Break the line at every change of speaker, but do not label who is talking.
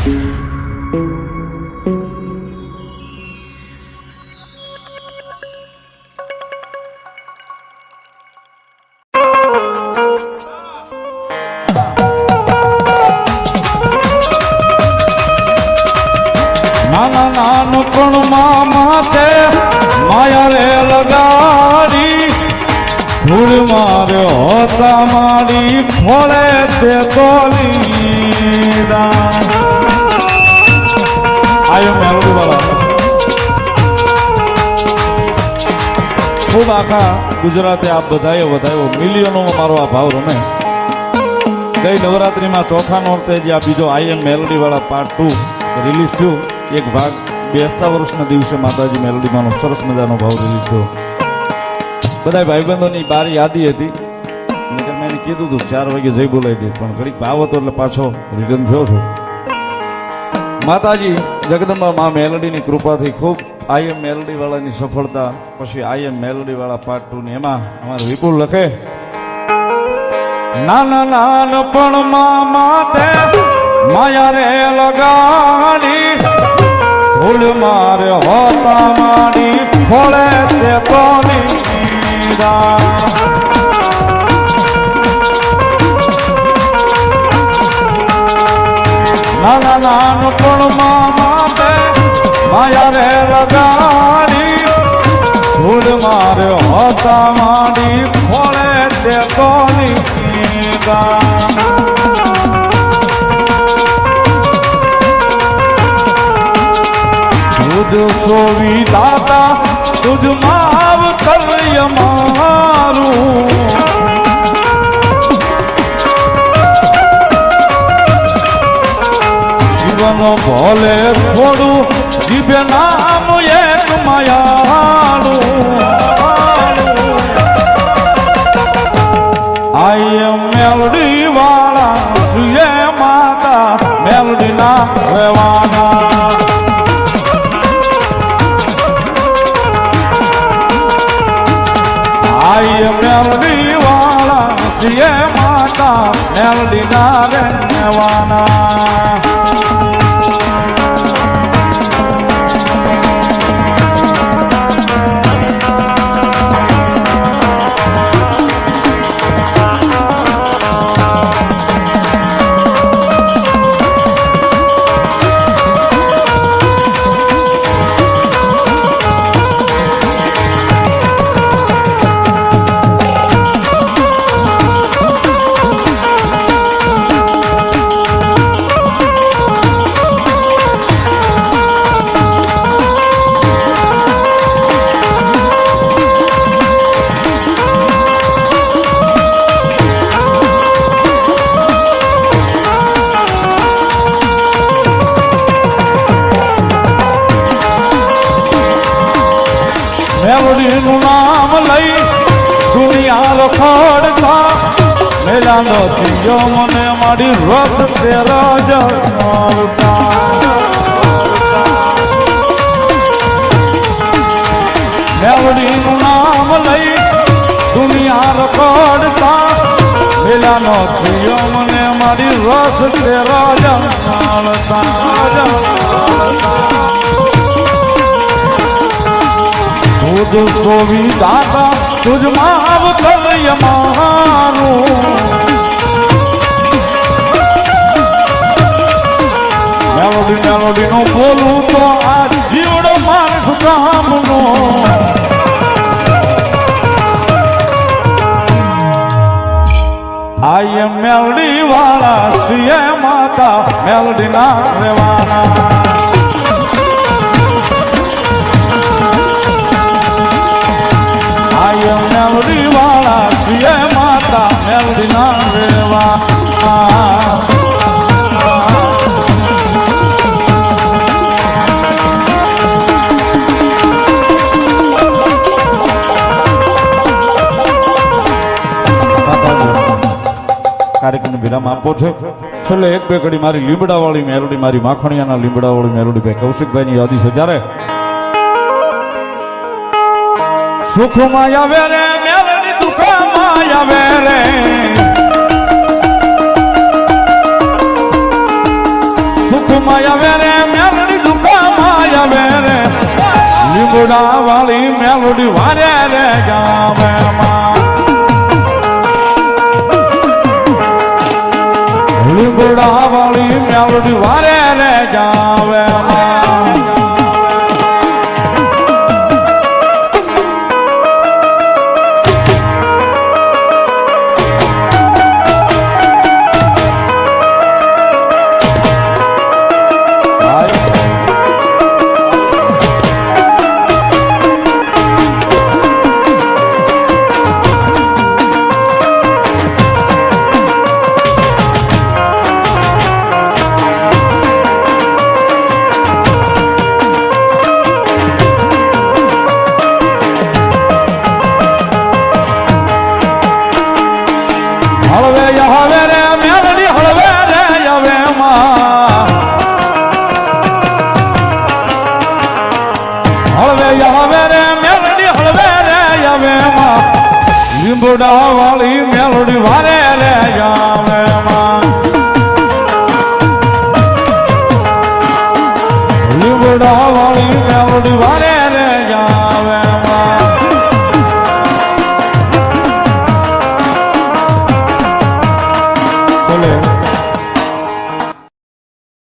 નાના નાનપણમાં માથે માયા રે લગાડી ધૂળ માર્યો હોતા માડી ફોડે તે તોલીદા આયો મેલોડી વાળા ખૂબ આખા ગુજરાતે આપ બધાએ વધાયો મિલિયનોમાં મારો આ ભાવ રમે ગઈ નવરાત્રીમાં ચોથા નોરતે જે આ બીજો આઈએમ મેલોડી વાળા પાર્ટ 2 રિલીઝ થયું એક ભાગ 200 વર્ષના દિવસે માતાજી મેલોડીમાંનો સરસ મજાનો ભાવ રિલીઝ થયો બધા ભાઈબંધોની બારી યાદી હતી મેં કીધું હતું 4 વાગે જઈ બોલાવી દે પણ ઘડીક ભાવ હતો એટલે પાછો રિટર્ન થયો છું માતાજી જગદંબા મા મેલોડીની કૃપાથી ખૂબ આઈએમ મેલોડી વાળાની સફળતા પછી આઈએમ મેલોડી વાળા પાર્ટ 2 ની એમાં અમારે વિપુલ લખે નાના નાનપણમાં માથે માયા રે લગાડી ધૂળ મારે હોતા માડી ફોડે તે તોલીદા નાના નાનપણમાં માથે માયા રે લગાડી ધૂળ મારે હોતા માડી ફોડે તે તોલીદા તુજ સોવી દાતા તુજ માવ કર્ય મારું જીવન ભોલે થોડું જીભે નામ એક માયાળું આઈએમ મેલોડી વાળા સુએ માતા મેલોડી ના રહેવાના આઈએમ મેલોડી વાળા સુએ માતા મેલોડી ના રહેવાના મેલોડીનું નામ લઈ દુનિયા રખડતા મેલાનો થયો મને મારી રસ તેરા જતા મેલોડીનું નામ લઈ દુનિયા રખડતા મેલાનો થયો મને મારી રસ તેરા જતા તુજ સોવી દાતા તુજ માવ કર્ય મારું મેલોડી મેલોડી નું બોલું તો આ જીવડો માણસ ગામનો આઈએમ મેલોડી વાળા સીએ માતા મેલોડી ના રહેવાના મેલોડી વાળા સીએ માતા મેલોડી ના રેવા કાર્યક્રમ વિરામ આપો છે છેલ્લે એક બે ઘડી મારી લીમડા વાળી મેલોડી મારી માખણિયાના લીમડા વાળી મેલોડી ભાઈ કૌશિકભાઈ ની યાદી છે જ્યારે સુખમાં આવે રે મેલડી દુઃખમાં આવે રે સુખ દુઃખમાં આવે રે મેલડી દુઃખમાં આવે રે લીમડા વાળી મેલડી વારે રે ગામે લીમડા વાળી મેલડી વારે રે ગાવે હળવે હવે રે મેલડી હળવે રે હવે માં હળવે હવે રે મેલડી હળવે રે હવે માં લીંબડા વાળી મેલડી વારે રે હવે માં લીંબડા વાળી મેલડી વારે